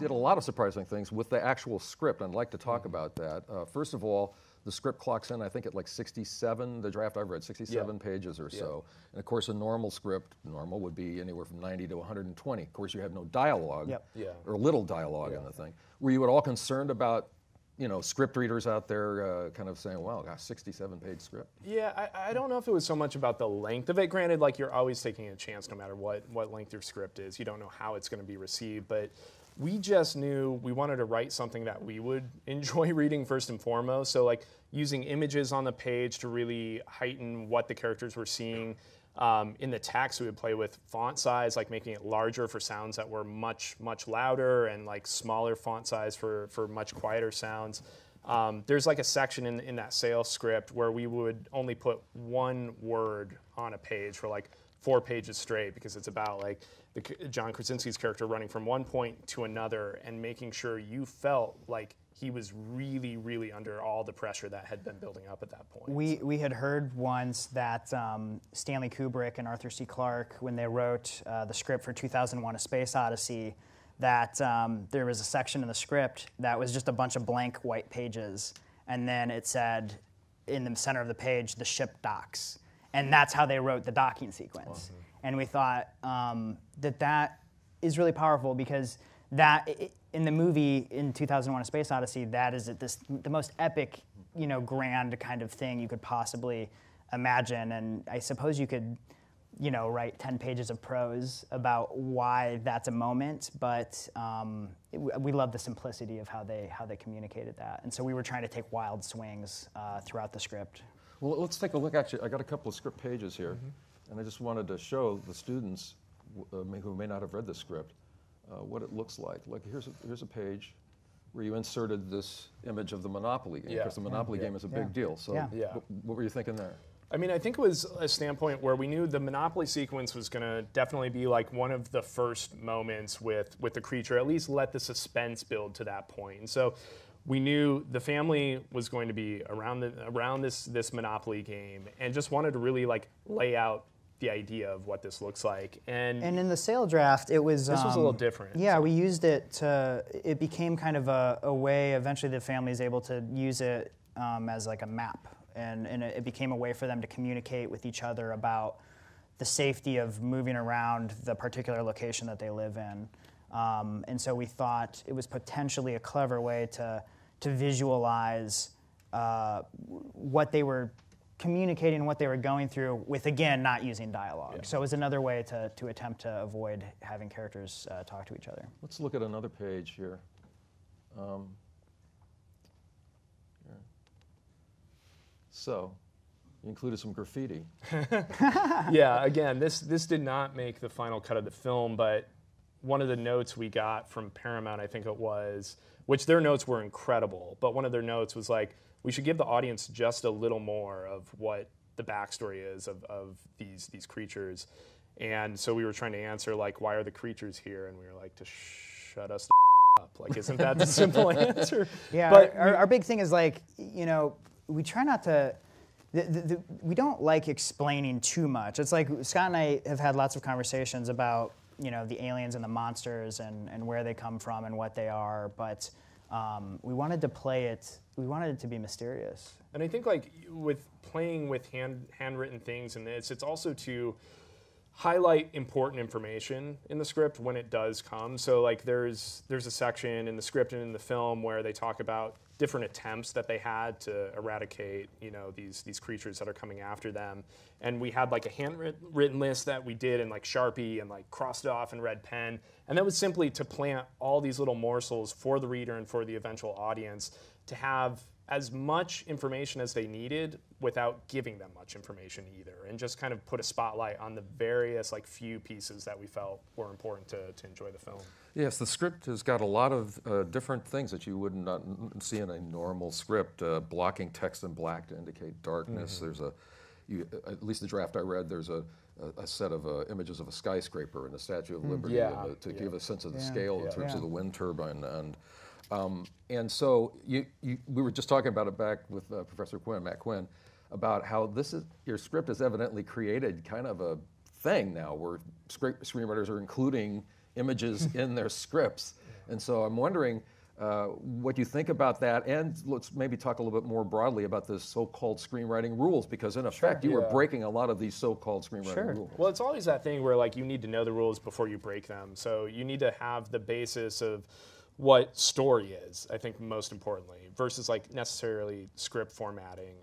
did a lot of surprising things with the actual script. I'd like to talk about that. First of all, the script clocks in, I think, at like 67, the draft I've read, 67 pages or so. And of course, a normal script, normal would be anywhere from 90 to 120. Of course, you have no dialogue, or little dialogue in the thing. Were you at all concerned about, you know, script readers out there kind of saying, wow, gosh, 67-page script? Yeah, I don't know if it was so much about the length of it. Granted, like, you're always taking a chance no matter what length your script is. You don't know how it's going to be received, but we just knew we wanted to write something that we would enjoy reading first and foremost. So, like, using images on the page to really heighten what the characters were seeing. In the text, we would play with font size, like making it larger for sounds that were much, much louder, and like smaller font size for much quieter sounds. There's like a section in that sales script where we would only put one word on a page for like 4 pages straight, because it's about like John Krasinski's character running from one point to another and making sure you felt like he was really, really under all the pressure that had been building up at that point. We had heard once that Stanley Kubrick and Arthur C. Clarke, when they wrote the script for 2001: A Space Odyssey, that there was a section in the script that was just a bunch of blank white pages, and then it said in the center of the page, the ship docks. And that's how they wrote the docking sequence. And we thought that is really powerful, because that, in the movie in 2001: A Space Odyssey, that is the most epic, you know, grand kind of thing you could possibly imagine. And I suppose you could, you know, write 10 pages of prose about why that's a moment, but we love the simplicity of how they communicated that. And so we were trying to take wild swings throughout the script. Well, let's take a look. Actually, I got a couple of script pages here, and I just wanted to show the students who may not have read the script what it looks like. Like, here's a page where you inserted this image of the Monopoly game, because the Monopoly game is a big deal. So what were you thinking there? I mean, I think it was a standpoint where we knew the Monopoly sequence was going to definitely be like one of the first moments with the creature, at least let the suspense build to that point. And so we knew the family was going to be around this Monopoly game, and just wanted to really like lay out the idea of what this looks like. And in the sale draft, it was... This was a little different. Yeah, we used it to... It became kind of a way, eventually the family is able to use it as like a map. And it became a way for them to communicate with each other about the safety of moving around the particular location that they live in. And so we thought it was potentially a clever way to visualize what they were communicating, what they were going through, with, again, not using dialogue. So it was another way to attempt to avoid having characters talk to each other. Let's look at another page here. So, you included some graffiti. Yeah, again, this did not make the final cut of the film, but one of the notes we got from Paramount, I think it was, which their notes were incredible, but one of their notes was like, we should give the audience just a little more of what the backstory is of these creatures. And so we were trying to answer, like, why are the creatures here? And we were like, to shut us the up. Like, isn't that the simple answer? Yeah, but our big thing is, like, you know, we try not to, we don't like explaining too much. It's like Scott and I have had lots of conversations about, you know, the aliens and the monsters and where they come from and what they are, but we wanted to play it, we wanted it to be mysterious. And I think, like, with playing with handwritten things in this, it's also to highlight important information in the script when it does come. So, like, there's a section in the script and in the film where they talk about different attempts that they had to eradicate, you know, these creatures that are coming after them. And we had like a handwritten list that we did in like Sharpie and like crossed it off in red pen. And that was simply to plant all these little morsels for the reader and for the eventual audience to have as much information as they needed without giving them much information either, and just kind of put a spotlight on the various like few pieces that we felt were important to enjoy the film. Yes, the script has got a lot of different things that you would not see in a normal script. Blocking text in black to indicate darkness. There's at least the draft I read, there's a set of images of a skyscraper and the Statue of Liberty to give a sense of the scale in terms of the wind turbine. And so we were just talking about it back with Professor Quinn, Matt Quinn, about how your script has evidently created kind of a thing now where screenwriters are including images in their scripts. And so I'm wondering what you think about that, and let's maybe talk a little bit more broadly about the so-called screenwriting rules, because in effect you were breaking a lot of these so-called screenwriting rules. Well, it's always that thing where like you need to know the rules before you break them. So you need to have the basis of what story is, I think most importantly, versus like necessarily script formatting.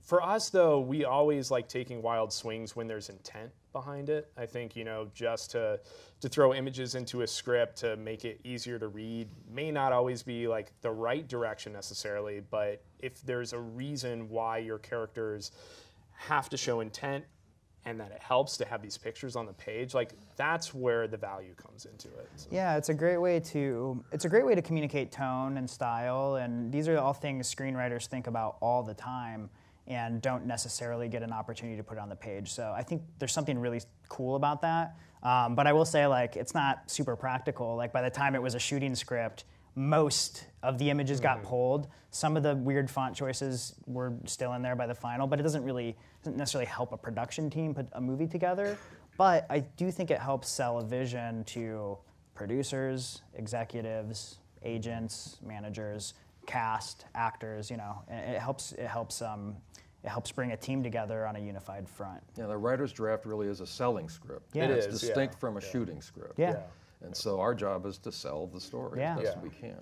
For us though, we always like taking wild swings when there's intent behind it. I think, you know, just to throw images into a script to make it easier to read may not always be like the right direction necessarily, but if there's a reason why your characters have to show intent and that it helps to have these pictures on the page, like that's where the value comes into it. So. Yeah, it's a great way to communicate tone and style, and these are all things screenwriters think about all the time and don't necessarily get an opportunity to put it on the page. So I think there's something really cool about that. But I will say, like, it's not super practical. Like, by the time it was a shooting script, most of the images got pulled. Some of the weird font choices were still in there by the final, but it doesn't necessarily help a production team put a movie together. But I do think it helps sell a vision to producers, executives, agents, managers, cast, actors. You know, and it helps bring a team together on a unified front. Yeah, the writer's draft really is a selling script. Yeah. It's is, distinct from a shooting script. Yeah. And so our job is to sell the story as best we can.